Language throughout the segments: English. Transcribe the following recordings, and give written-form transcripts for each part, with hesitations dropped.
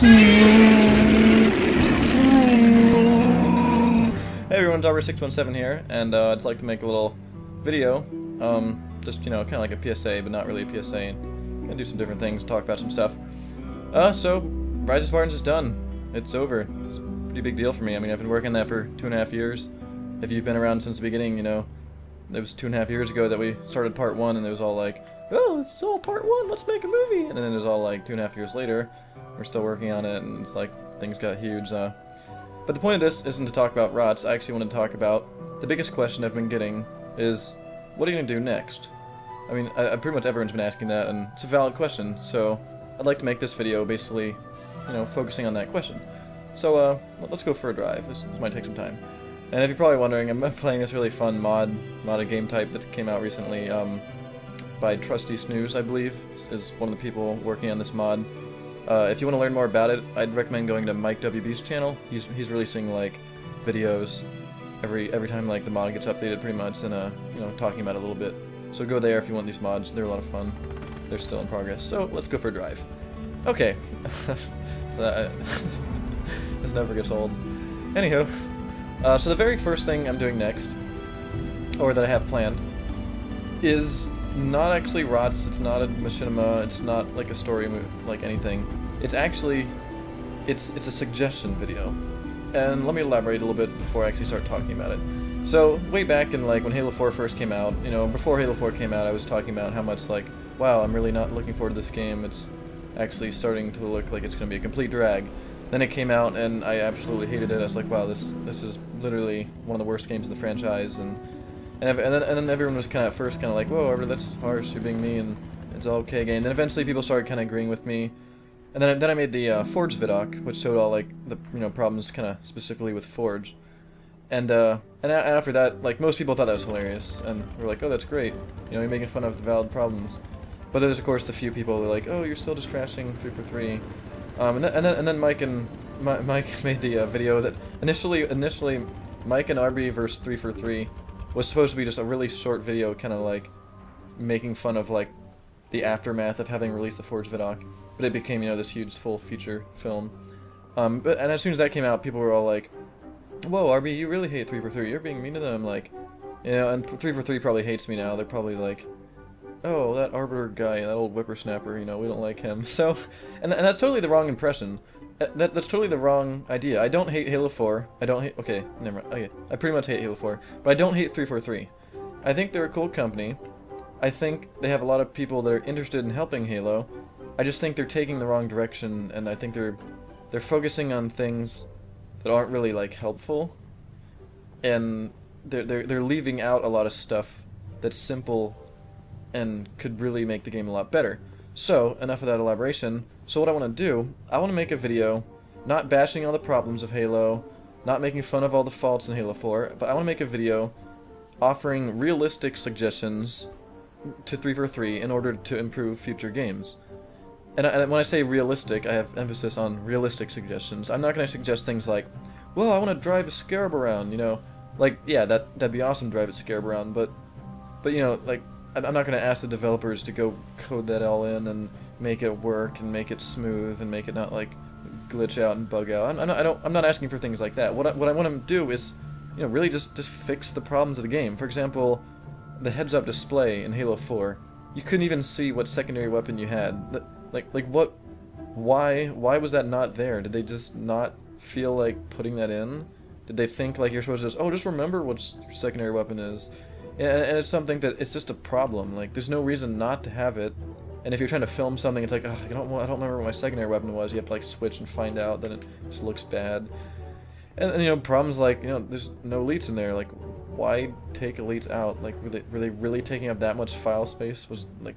Hey everyone, Dobber617 here, and I'd like to make a little video, just, you know, kind of like a PSA, but not really a PSA, and gonna do some different things, talk about some stuff. So, Rise of Spartans is done. It's over. It's a pretty big deal for me. I mean, I've been working on that for 2.5 years. If you've been around since the beginning, you know, it was 2.5 years ago that we started part 1, and it was all like, oh, it's all part 1, let's make a movie! And then it was all like 2.5 years later, we're still working on it, and it's like, things got huge, But the point of this isn't to talk about ROTS. I actually want to talk about the biggest question I've been getting is, what are you going to do next? I mean, pretty much everyone's been asking that, and it's a valid question, so I'd like to make this video basically, you know, focusing on that question. So, let's go for a drive. This might take some time. And if you're probably wondering, I'm playing this really fun modded game type that came out recently, by Trusty Snooze, I believe, is one of the people working on this mod. If you want to learn more about it, I'd recommend going to Mike WB's channel. He's releasing like videos every time like the mod gets updated, pretty much, and you know, talking about it a little bit. So go there if you want these mods. They're a lot of fun. They're still in progress. So let's go for a drive. Okay. This never gets old. Anywho, so the very first thing I'm doing next, or that I have planned, is not actually ROTS, it's not a machinima, it's not like a story move, like anything. It's actually, it's a suggestion video. And let me elaborate a little bit before I actually start talking about it. So, way back in like when Halo 4 first came out, you know, before Halo 4 came out, I was talking about how much like, wow, I'm really not looking forward to this game, it's actually starting to look like it's going to be a complete drag. Then it came out and I absolutely hated it. I was like, wow, this is literally one of the worst games in the franchise, and then everyone was kind of at first kind of like, whoa, Arbiter, that's harsh, you're being mean, it's all okay game. Then eventually people started kind of agreeing with me, and then I made the Forge vidoc, which showed all like the, you know, problems kind of specifically with Forge, and after that, like, most people thought that was hilarious, and were like, oh, that's great, you know, you're making fun of the valid problems. But there's of course the few people that are like, oh, you're still just trashing 343, and then Mike made the video that initially Mike and RB versus 343 was supposed to be just a really short video, kind of like making fun of like the aftermath of having released the Forge vidoc, but it became, you know, this huge full feature film. And as soon as that came out, people were all like, "Whoa, RB, you really hate 343. You're being mean to them." Like, you know, and 343 probably hates me now. They're probably like, "Oh, that Arbiter guy, that old whippersnapper. You know, we don't like him." So, and that's totally the wrong impression. That's totally the wrong idea. I don't hate Halo 4. I don't hate... Okay, never mind. Okay, I pretty much hate Halo 4. But I don't hate 343. I think they're a cool company. I think they have a lot of people that are interested in helping Halo. I just think they're taking the wrong direction, and I think they're focusing on things that aren't really, like, helpful. And they're leaving out a lot of stuff that's simple and could really make the game a lot better. So, enough of that elaboration. So what I want to do, I want to make a video, not bashing all the problems of Halo, not making fun of all the faults in Halo 4, but I want to make a video offering realistic suggestions to 343 in order to improve future games. And when I say realistic, I have emphasis on realistic suggestions. I'm not going to suggest things like, well, I want to drive a Scarab around, you know, like, yeah, that'd be awesome to drive a Scarab around, but you know, like, I'm not going to ask the developers to go code that all in and make it work and make it smooth and make it not like glitch out and bug out. I'm not asking for things like that. What I want to do is, you know, really just fix the problems of the game. For example, the heads-up display in Halo 4. You couldn't even see what secondary weapon you had. Like what? Why was that not there? Did they just not feel like putting that in? Did they think like you're supposed to just, oh, just remember what your secondary weapon is? And it's something that it's just a problem. Like, there's no reason not to have it. And if you're trying to film something, it's like, oh, I don't remember what my secondary weapon was. You have to like switch and find out. Then it just looks bad. And you know, problems like, you know, there's no elites in there. Like, why take elites out? Like, were they really taking up that much file space? Was like,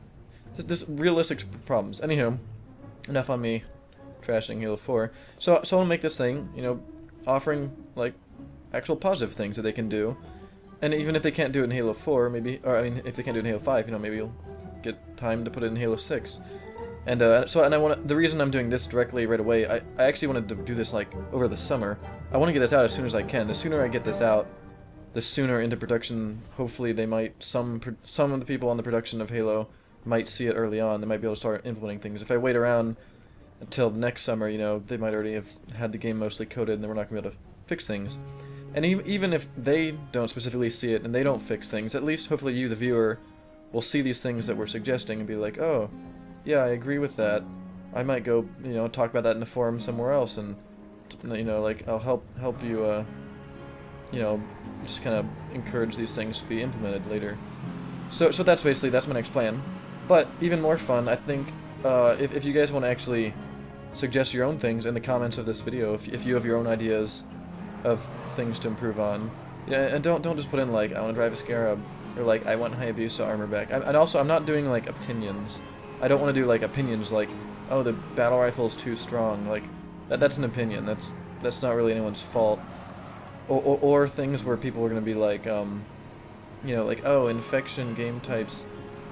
just realistic problems. Anywho, enough on me trashing Halo 4. So I want to make this thing, you know, offering like actual positive things that they can do. And even if they can't do it in Halo 4, maybe, or I mean, if they can't do it in Halo 5, you know, maybe you'll get time to put it in Halo 6. And the reason I'm doing this directly right away, I actually wanted to do this like over the summer. I want to get this out as soon as I can. The sooner I get this out, the sooner into production, hopefully they might, some of the people on the production of Halo might see it early on. They might be able to start implementing things. If I wait around until next summer, you know, they might already have had the game mostly coded and then we're not going to be able to fix things. And even if they don't specifically see it and they don't fix things, at least hopefully you, the viewer, will see these things that we're suggesting and be like, oh, yeah, I agree with that. I might go, you know, talk about that in a forum somewhere else, and, you know, like, I'll help you, you know, just kind of encourage these things to be implemented later. So that's my next plan. But even more fun, I think, if you guys want to actually suggest your own things in the comments of this video, if you have your own ideas of things to improve on, yeah, and don't just put in like, I want to drive a Scarab, or like, I want Hayabusa armor back. And also, I'm not doing like opinions. I don't want to do like opinions like, oh, the battle rifle is too strong. Like, that's an opinion. That's not really anyone's fault. Or things where people are going to be like, you know, like, oh, infection game types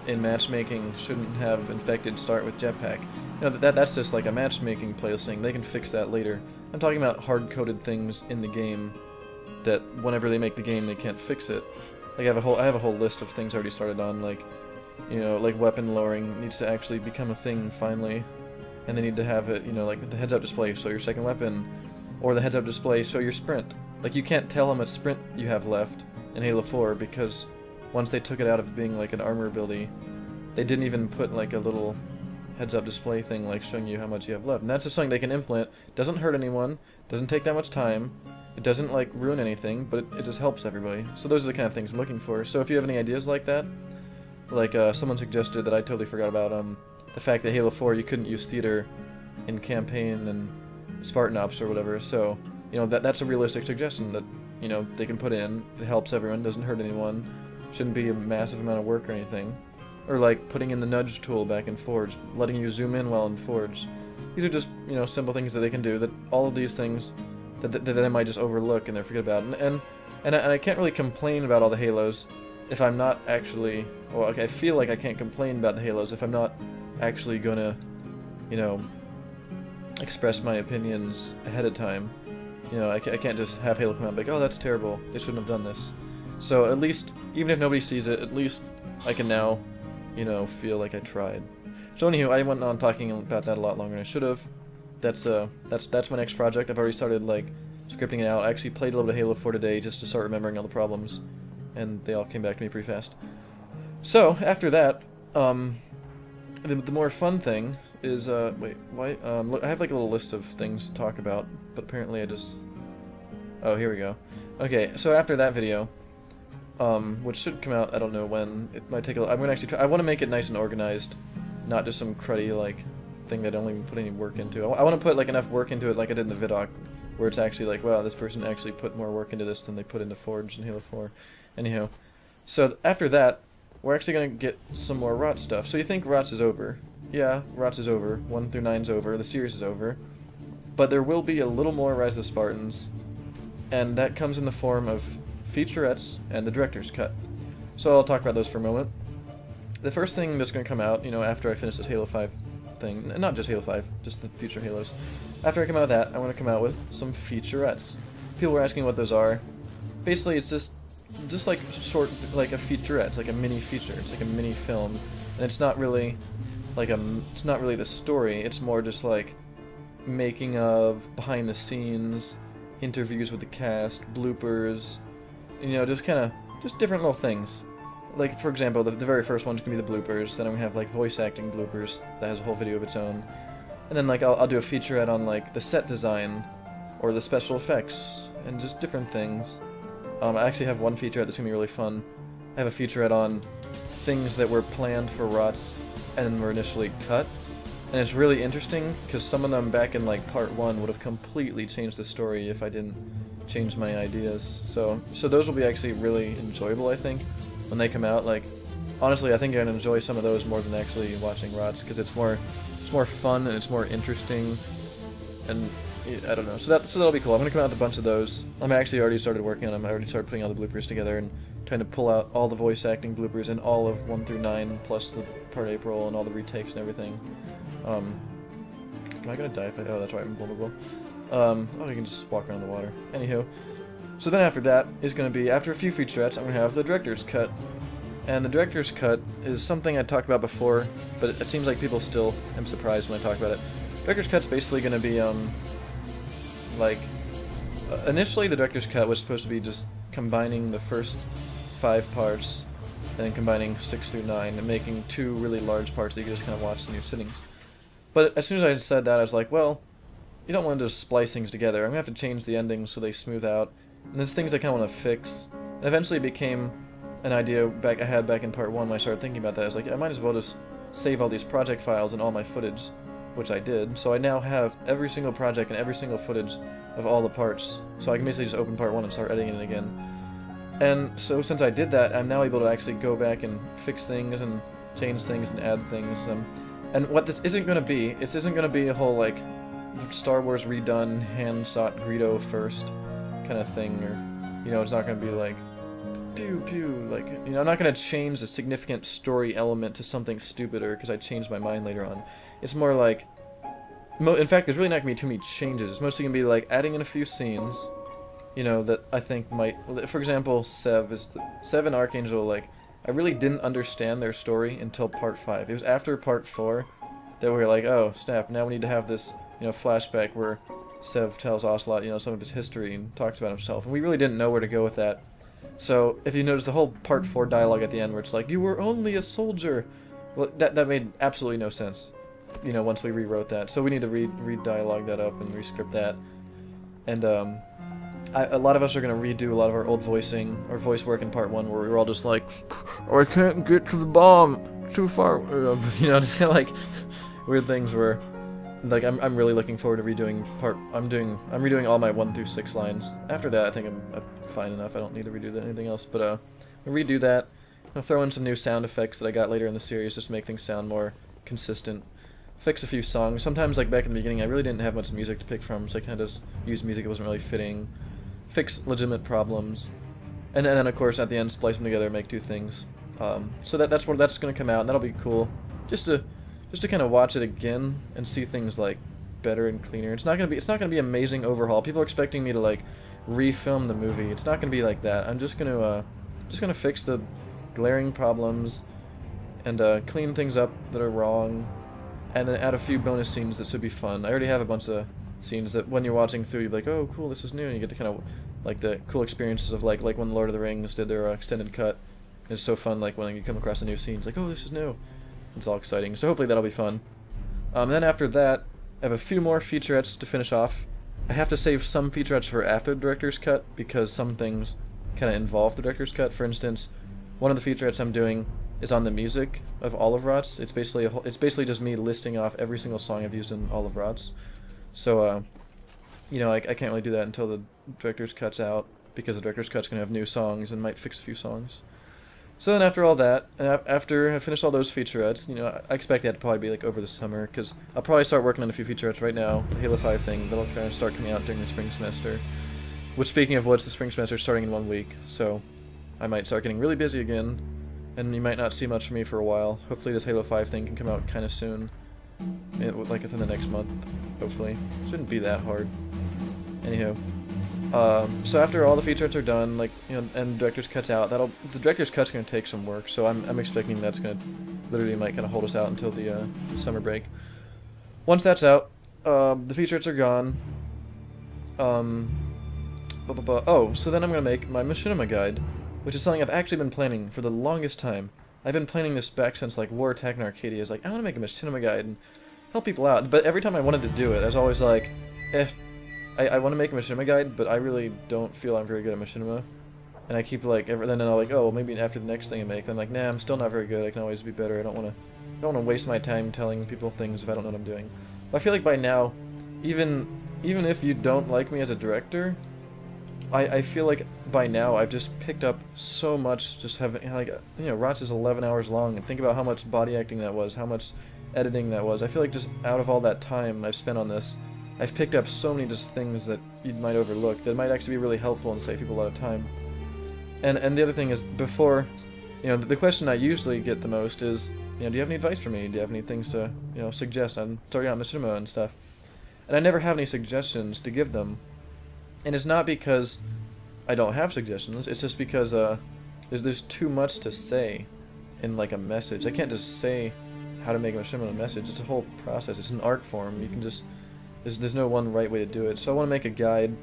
in matchmaking shouldn't have infected start with jetpack. You know, that's just like a matchmaking playlist thing. They can fix that later. I'm talking about hard-coded things in the game that whenever they make the game, they can't fix it. Like, I have a whole list of things already started on, like, you know, like weapon lowering needs to actually become a thing finally, and they need to have it, you know, like the heads-up display show your second weapon, or the heads-up display show your sprint. Like, you can't tell how much sprint you have left in Halo 4 because once they took it out of being like an armor ability, they didn't even put like a little heads-up display thing like showing you how much you have left. And that's just something they can implement. Doesn't hurt anyone, doesn't take that much time, it doesn't like ruin anything, but it just helps everybody. So those are the kind of things I'm looking for. So if you have any ideas like that, like someone suggested that I totally forgot about, the fact that Halo 4 you couldn't use theater in campaign and Spartan Ops or whatever. So, you know, that's a realistic suggestion that, you know, they can put in. It helps everyone, doesn't hurt anyone, shouldn't be a massive amount of work or anything. Or like putting in the nudge tool back in Forge, letting you zoom in while in Forge. These are just, you know, simple things that they can do, that all of these things that they might just overlook and they forget about. And I can't really complain about all the Halos if I'm not actually, well, okay, I feel like I can't complain about the Halos if I'm not actually gonna, you know, express my opinions ahead of time. You know, I can't just have Halo come out and be like, oh, that's terrible, they shouldn't have done this. So at least, even if nobody sees it, at least I can now, you know, feel like I tried. So anywho, I went on talking about that a lot longer than I should have. That's my next project. I've already started like scripting it out. I actually played a little bit of Halo 4 today just to start remembering all the problems, and they all came back to me pretty fast. So after that, the more fun thing is wait, why? Look, I have like a little list of things to talk about, but apparently I just, oh, here we go. Okay, so after that video, which should come out, I don't know when. It might take a. I'm gonna actually try. I want to make it nice and organized, not just some cruddy like thing that I don't even put any work into. I want to put like enough work into it, like I did in the Vidoc, where it's actually like, wow, this person actually put more work into this than they put into Forge and Halo 4. Anyhow, so after that, we're actually gonna get some more ROTS stuff. So you think ROTS is over? Yeah, ROTS is over. 1 through 9 is over. The series is over. But there will be a little more Rise of the Spartans, and that comes in the form of featurettes and the director's cut. So I'll talk about those for a moment. The first thing that's going to come out, you know, after I finish this Halo 5 thing, not just Halo 5, just the future Halos. After I come out of that, I want to come out with some featurettes. People were asking what those are. Basically, it's just like short, like a featurette. It's like a mini feature. It's like a mini film, and it's not really like it's not really the story. It's more just like making of, behind the scenes, interviews with the cast, bloopers. You know, just kind of, just different little things. Like, for example, the very first one's gonna be the bloopers, then I'm gonna have, like, voice acting bloopers that has a whole video of its own. And then, like, I'll do a featurette on, like, the set design, or the special effects, and just different things. I actually have one featurette that's gonna be really fun. I have a featurette on things that were planned for ROTS and were initially cut. And it's really interesting, because some of them back in, like, part 1 would have completely changed the story if I didn't change my ideas. So those will be actually really enjoyable, I think, when they come out. Like, honestly, I think I'm gonna enjoy some of those more than actually watching ROTS, because it's more fun and it's more interesting, and I don't know. So that'll be cool. I'm gonna come out with a bunch of those. I'm actually already started working on them. I already started putting all the bloopers together and trying to pull out all the voice acting bloopers and all of 1 through 9 plus the part April and all the retakes and everything. Am I gonna die if I? Oh, that's right, I'm vulnerable. Oh, you can just walk around the water. Anywho, so then after that is going to be, after a few featurettes, I'm going to have the director's cut. And the director's cut is something I talked about before, but it seems like people still am surprised when I talk about it. Director's Cut's basically going to be, like, initially the Director's Cut was supposed to be just combining the first 5 parts, and then combining 6 through 9, and making 2 really large parts that you could just kind of watch in your sittings. But as soon as I said that, I was like, well, you don't want to just splice things together. I'm going to have to change the endings so they smooth out. And there's things I kind of want to fix. And eventually it became an idea I had back in part 1 when I started thinking about that. I was like, I might as well just save all these project files and all my footage, which I did. So I now have every single project and every single footage of all the parts. So I can basically just open part 1 and start editing it again. And so since I did that, I'm now able to actually go back and fix things and change things and add things. And what this isn't going to be, this isn't going to be a whole, like, Star Wars redone, hand-shot Greedo first kind of thing, or, you know, it's not going to be like, pew pew, like, you know, I'm not going to change a significant story element to something stupider because I changed my mind later on. It's more like, in fact, there's really not going to be too many changes. It's mostly going to be like adding in a few scenes, you know, that I think might, for example, Sev and Archangel, like, I really didn't understand their story until part 5. It was after part 4 that we were like, oh, snap, now we need to have this, you know, flashback where Sev tells Ocelot, you know, some of his history and talks about himself. And we really didn't know where to go with that. So, if you notice the whole part 4 dialogue at the end where it's like, you were only a soldier, well, that made absolutely no sense, you know, once we rewrote that. So we need to re-dialogue that up and re-script that. And, a lot of us are going to redo a lot of our old voicing, or voice work in part 1, where we were all just like, oh, I can't get to the bomb, too far, you know, just kind of like weird things where, like, I'm really looking forward to redoing I'm redoing all my 1 through 6 lines. After that, I think I'm fine enough. I don't need to redo anything else, but I'll redo that. I'll throw in some new sound effects that I got later in the series just to make things sound more consistent. Fix a few songs. Sometimes, like back in the beginning, I really didn't have much music to pick from, so I kind of just used music that wasn't really fitting. Fix legitimate problems, and then of course at the end splice them together and make 2 things. So that's going to come out, and that'll be cool. Just to kind of watch it again and see things like better and cleaner. It's not going to be amazing overhaul. People are expecting me to like refilm the movie. It's not going to be like that. I'm just going to fix the glaring problems and clean things up that are wrong, and then add a few bonus scenes that should be fun. I already have a bunch of scenes that when you're watching through, you're like, oh cool, this is new, and you get to kind of like the cool experiences of like when Lord of the Rings did their extended cut. It's so fun, like when you come across a new scene, it's like, oh, this is new. It's all exciting, so hopefully that'll be fun. Then after that, I have a few more featurettes to finish off. I have to save some featurettes for after the director's cut because some things kind of involve the director's cut. For instance, one of the featurettes I'm doing is on the music of all of Rots. It's basically just me listing off every single song I've used in all of Rots. So, you know, I can't really do that until the director's cut's out, because the director's cut's going to have new songs and might fix a few songs. So then after all that, after I finish all those featurettes, you know, I expect that to probably be like over the summer, because I'll probably start working on a few featurettes right now, the Halo 5 thing, that'll kind of start coming out during the spring semester. Which, speaking of which, the spring semester is starting in 1 week, so I might start getting really busy again, and you might not see much from me for a while. Hopefully this Halo 5 thing can come out kind of soon. Like within the next month, hopefully. Shouldn't be that hard. Anyhow, so after all the featurettes are done, like, you know, and the director's cut's out, the director's cut's gonna take some work. So I'm expecting that's gonna literally might kind of hold us out until the summer break. Once that's out, the featurettes are gone. Oh, so then I'm gonna make my Machinima guide, which is something I've actually been planning for the longest time. I've been planning this back since like War Attack and Arcadia. Is like, I want to make a Machinima guide and help people out. But every time I wanted to do it, I was always like, I want to make a Machinima guide, but I really don't feel I'm very good at Machinima. And I keep like, then I'm like, oh, well, maybe after the next thing I make, then I'm like, nah, I'm still not very good. I can always be better. I don't want to waste my time telling people things if I don't know what I'm doing. But I feel like by now, even if you don't like me as a director, I feel like by now I've just picked up so much, just having, like, you know, Rots is 11 hours long, and think about how much body acting that was, how much editing that was. I feel like just out of all that time I've spent on this, I've picked up so many just things that you might overlook that might actually be really helpful and save people a lot of time. And the other thing is, before, you know, the question I usually get the most is, you know, do you have any advice for me? Do you have any things to, you know, suggest? I'm starting out Machinima and stuff. And I never have any suggestions to give them. And it's not because I don't have suggestions, it's just because there's too much to say in like a message. I can't just say how to make a machinima message. It's a whole process. It's an art form. You can just there's no one right way to do it. So I want to make a guide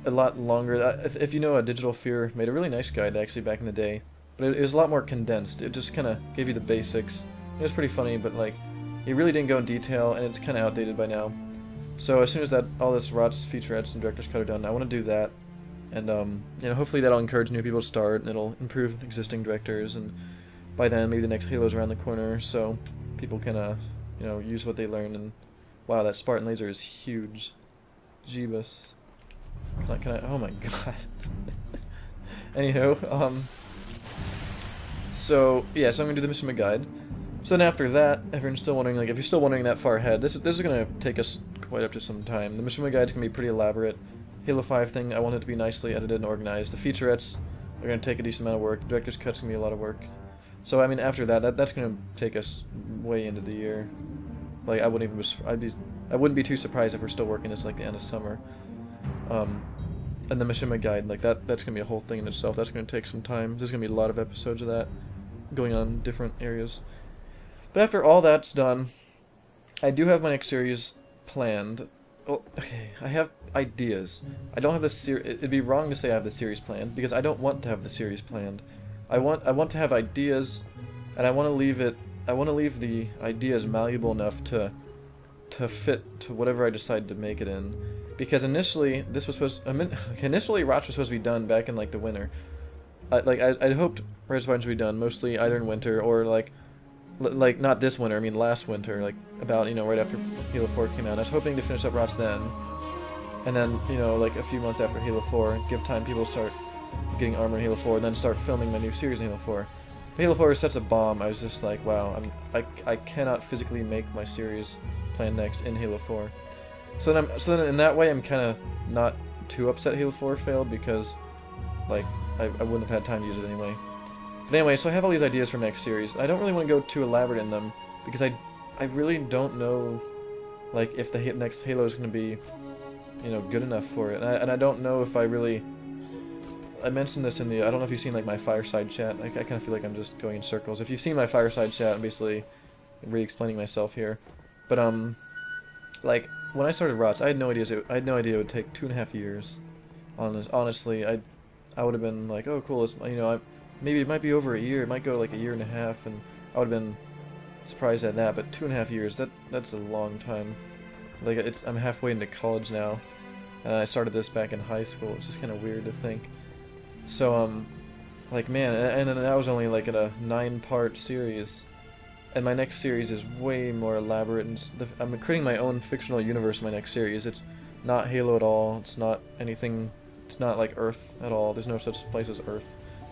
a lot longer. If you know, Digital Fear made a really nice guide actually back in the day, but it was a lot more condensed. It just kind of gave you the basics. It was pretty funny, but like it really didn't go in detail, and it's kind of outdated by now. So as soon as all this ROTS featurettes and director's cut are done, I want to do that, and you know, hopefully that'll encourage new people to start, and it'll improve existing directors, and by then maybe the next Halo's around the corner, so people can you know, use what they learned. And wow, that Spartan laser is huge. Jeebus. Can I? Oh my god. Anywho, so yeah, so I'm gonna do the Machinima guide. So then after that, if you're still wondering, like, if you're still wondering that far ahead, this is gonna take us quite up to some time. The Machinima guide's gonna be pretty elaborate. Halo 5 thing, I want it to be nicely edited and organized. The featurettes are gonna take a decent amount of work. The director's cut's gonna be a lot of work. So I mean, after that's gonna take us way into the year. Like, I wouldn't be too surprised if we're still working this like the end of summer. And the Machinima guide, like that's gonna be a whole thing in itself. That's gonna take some time. There's gonna be a lot of episodes of that going on in different areas. But after all that's done, I do have my next series planned. Oh, okay, I have ideas. I don't have the series. It'd be wrong to say I have the series planned, because I don't want to have the series planned. I want to have ideas, and I want to leave the ideas malleable enough to fit to whatever I decide to make it in. Because initially this was initially ROTS was supposed to be done back in like the winter. I'd hoped Red Spartans would be done mostly either in winter or like not this winter, I mean last winter, like about, you know, right after Halo 4 came out. I was hoping to finish up ROTS then, and then, you know, like a few months after Halo 4, give time people to start getting armor in Halo 4, and then start filming my new series in Halo 4. But Halo 4 is such a bomb, I was just like, wow, I cannot physically make my series plan next in Halo 4. So then in that way I'm kind of not too upset Halo 4 failed, because like I wouldn't have had time to use it anyway. But anyway, so I have all these ideas for next series. I don't really want to go too elaborate in them, because I really don't know, like, if the next Halo is going to be, you know, good enough for it. And I don't know if I really... I mentioned this in the... I don't know if you've seen, like, my fireside chat. I kind of feel like I'm just going in circles. If you've seen my fireside chat, I'm basically re-explaining myself here. But, like, when I started ROTS, I had no idea it would take 2.5 years. Honestly, I would have been like, oh, cool, it's, you know, maybe it might be over a year, it might go like a year and a half, and I would have been surprised at that. But 2.5 years, that's a long time. Like, I'm halfway into college now, and I started this back in high school. It's just kind of weird to think. So, like, man, and then that was only like a 9-part series, and my next series is way more elaborate, and I'm creating my own fictional universe in my next series. It's not Halo at all, it's not anything, it's not like Earth at all. There's no such place as Earth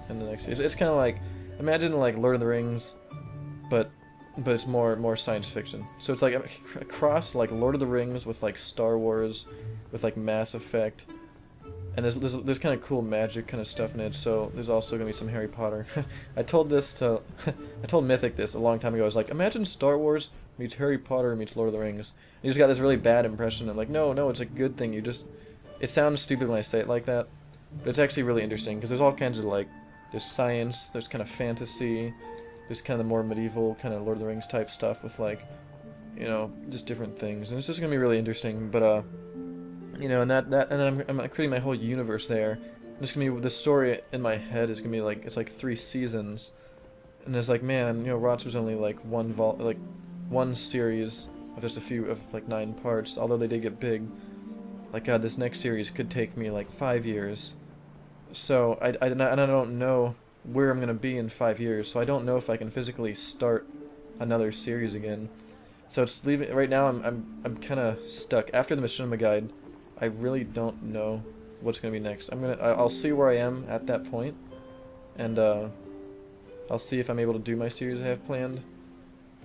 in the next series. It's kind of like, imagine like Lord of the Rings, but it's more science fiction. So it's like a cross like Lord of the Rings with like Star Wars, with like Mass Effect, and there's kind of cool magic kind of stuff in it. So there's also gonna be some Harry Potter. I told Mythic this a long time ago. I was like, imagine Star Wars meets Harry Potter meets Lord of the Rings. And he just got this really bad impression. I'm like, no, it's a good thing. It sounds stupid when I say it like that, but it's actually really interesting, because there's all kinds of, like, there's science, there's kind of fantasy, there's kind of the more medieval kind of Lord of the Rings type stuff with, like, you know, just different things, and it's just gonna be really interesting. But you know, and then I'm creating my whole universe there. And it's gonna be, the story in my head is gonna be like, it's like 3 seasons, and it's like, man, you know, ROTS was only like one series of just a few of like 9 parts, although they did get big. Like, God, this next series could take me like 5 years. So I don't know where I'm gonna be in 5 years. So I don't know if I can physically start another series again. So it's leaving right now. I'm kind of stuck. After the Machinima guide, I really don't know what's gonna be next. I'll see where I am at that point, and I'll see if I'm able to do my series I have planned.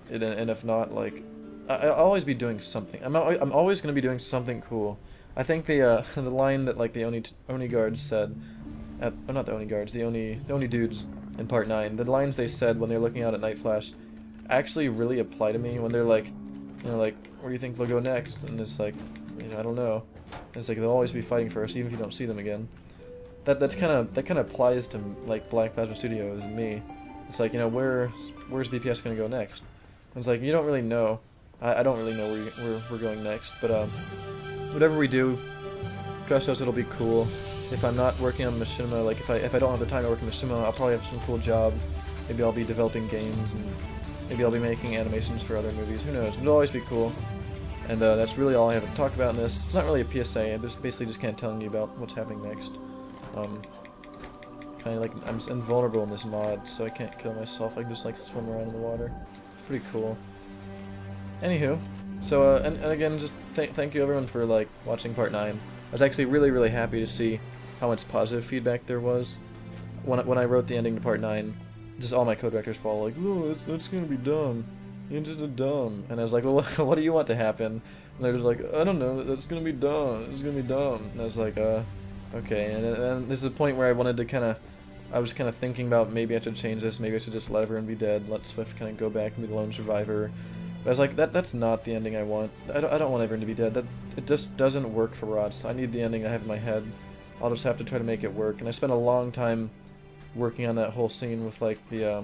And if not, like, I'll always be doing something. I'm always gonna be doing something cool. I think the line that like the Oni guards said, oh, not the Oni guards, the Oni dudes in Part 9, the lines they said when they're looking out at Night Flash, actually really apply to me. When they're like, you know, like, where do you think they'll go next? And it's like, you know, I don't know. And it's like, they'll always be fighting for us, even if you don't see them again. That kind of applies to like Black Plasma Studios and me. It's like, you know, where's BPS gonna go next? it's like, you don't really know. I don't really know where we're going next, but whatever we do, trust us, it'll be cool. If I'm not working on Machinima, like if I don't have the time to work on Machinima, I'll probably have some cool job. Maybe I'll be developing games, and maybe I'll be making animations for other movies. Who knows? It'll always be cool. And that's really all I have to talk about in this. It's not really a PSA. I'm basically just kind of telling you about what's happening next. Kind of like I'm invulnerable in this mod, so I can't kill myself. I can just like swim around in the water. It's pretty cool. Anywho, so and again, just thank you everyone for like watching part 9. I was actually really happy to see how much positive feedback there was when I wrote the ending to part 9. Just all my co-directors were all like, "Oh, that's gonna be dumb. You're just a dumb." And I was like, "Well, what do you want to happen?" And they're just like, "I don't know. That's gonna be dumb. It's gonna be dumb." And I was like, okay." And this is the point where I wanted to I was kind of thinking about maybe I should change this. Maybe I should just let everyone be dead. Let Swift kind of go back and be the lone survivor. But I was like, that's not the ending I want. I don't want everyone to be dead. It just doesn't work for ROTS. I need the ending I have in my head. I'll just have to try to make it work. And I spent a long time working on that whole scene with like the,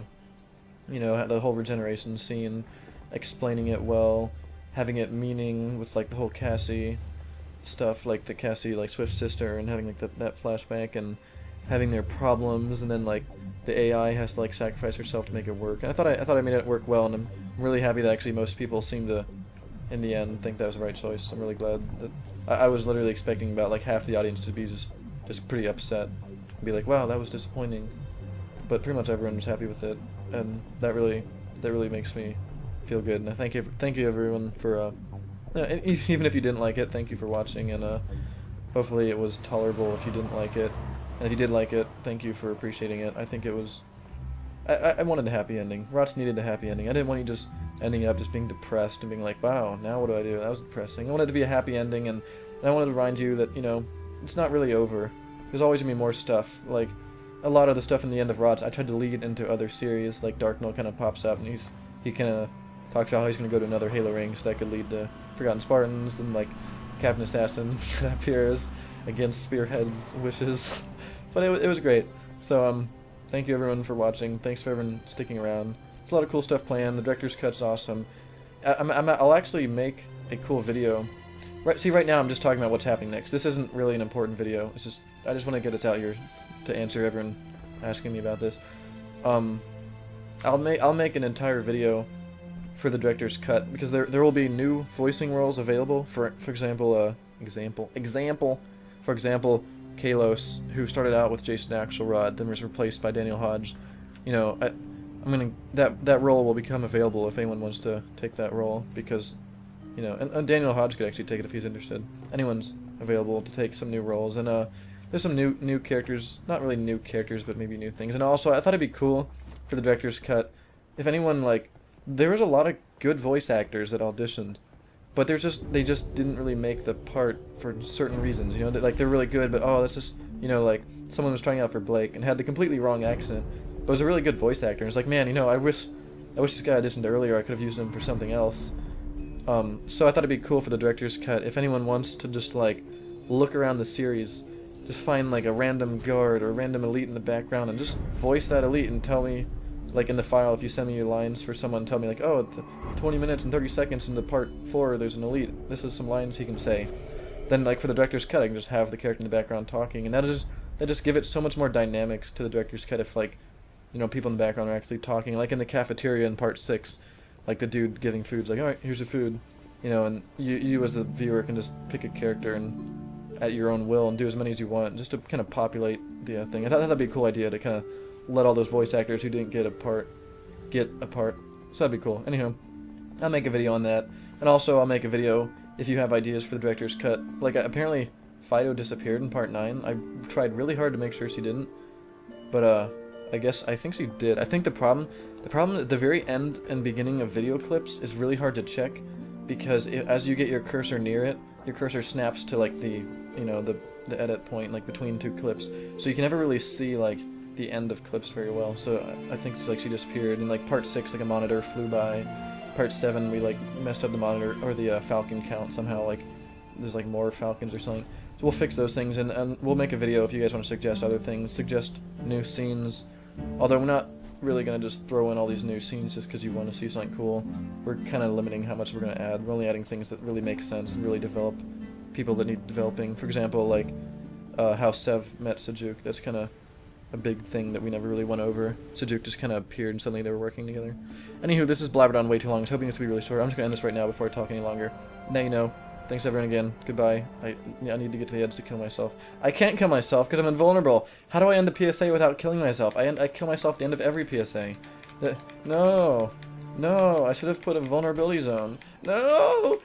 you know, the whole regeneration scene, explaining it well, having it meaning with like the whole Cassie stuff, like the Cassie like Swift's sister, and having like that flashback, and having their problems, and then like the AI has to like sacrifice herself to make it work. And I thought I made it work well, and I'm really happy that actually most people seem to, in the end, think that was the right choice. I'm really glad that I was literally expecting about like half the audience to be just pretty upset, and be like, "Wow, that was disappointing," but pretty much everyone was happy with it, and that really makes me feel good. And I thank you everyone for even if you didn't like it, thank you for watching, and hopefully it was tolerable if you didn't like it. And if you did like it, thank you for appreciating it. I think it was... I wanted a happy ending. ROTS needed a happy ending. I didn't want you just ending up just being depressed and being like, "Wow, now what do I do?" That was depressing. I wanted it to be a happy ending, and I wanted to remind you that, you know, it's not really over. There's always going to be more stuff. Like, a lot of the stuff in the end of ROTS, I tried to lead into other series. Like, Darknull kind of pops up, and he kind of talks about how he's going to go to another Halo ring, so that could lead to Forgotten Spartans, and, like, Captain Assassin appears against Spearhead's wishes. But it was great. So, thank you everyone for watching. Thanks for everyone sticking around. There's a lot of cool stuff planned. The director's cut's awesome. I'll actually make a cool video. Right now I'm just talking about what's happening next. This isn't really an important video. It's just I just want to get this out here to answer everyone asking me about this. I'll make an entire video for the director's cut, because there will be new voicing roles available. For example, Kalos, who started out with Jason Axelrod, then was replaced by Daniel Hodge. You know, that role will become available if anyone wants to take that role, because, you know, and Daniel Hodge could actually take it if he's interested. Anyone's available to take some new roles, and there's some new characters, not really new characters, but maybe new things. And also, I thought it'd be cool for the director's cut if anyone, like, there was a lot of good voice actors that auditioned, but they just didn't really make the part for certain reasons, you know, like they're really good, but that's just, you know, like someone was trying out for Blake and had the completely wrong accent, but was a really good voice actor. And it's like, man, you know, I wish this guy auditioned earlier. I could have used him for something else. So I thought it'd be cool for the director's cut if anyone wants to just like look around the series, just find like a random guard or a random elite in the background and just voice that elite and tell me, like in the file, if you send me your lines for someone, tell me like, "Oh, at the 20 minutes and 30 seconds into part 4, there's an elite. This is some lines he can say." Then, like for the director's cut, I can just have the character in the background talking, and that just give it so much more dynamics to the director's cut if, like, you know, people in the background are actually talking. Like in the cafeteria in part 6, like the dude giving food's like, "All right, here's your food," you know, and you as the viewer can just pick a character and at your own will and do as many as you want, just to kind of populate the thing. I thought that'd be a cool idea to kind of let all those voice actors who didn't get a part. So that'd be cool. Anyhow, I'll make a video on that, and also I'll make a video if you have ideas for the director's cut. Like, apparently Fido disappeared in part 9. I tried really hard to make sure she didn't, but I think she did. I think the problem at the very end and beginning of video clips is really hard to check, because as you get your cursor near it, your cursor snaps to like the, you know, the edit point, like between two clips, so you can never really see like the end of clips very well. So I think it's like she disappeared. In like part 6, like a monitor flew by. Part 7, we like messed up the monitor or the Falcon count somehow. Like there's like more Falcons or something. So we'll fix those things, and we'll make a video if you guys want to suggest other things, suggest new scenes, Although we're not really going to just throw in all these new scenes just because you want to see something cool. We're kind of limiting how much we're going to add. We're only adding things that really make sense and really develop people that need developing. For example, like how Sev met Sejuk. That's kind of a big thing that we never really went over. Sejuk just kind of appeared and suddenly they were working together. Anywho, this is blabbered on way too long. I was hoping this would be really short. I'm just going to end this right now before I talk any longer. Now you know. Thanks everyone again. Goodbye. I need to get to the edge to kill myself. I can't kill myself because I'm invulnerable. How do I end a PSA without killing myself? I kill myself at the end of every PSA. No. No, I should have put a vulnerability zone. No!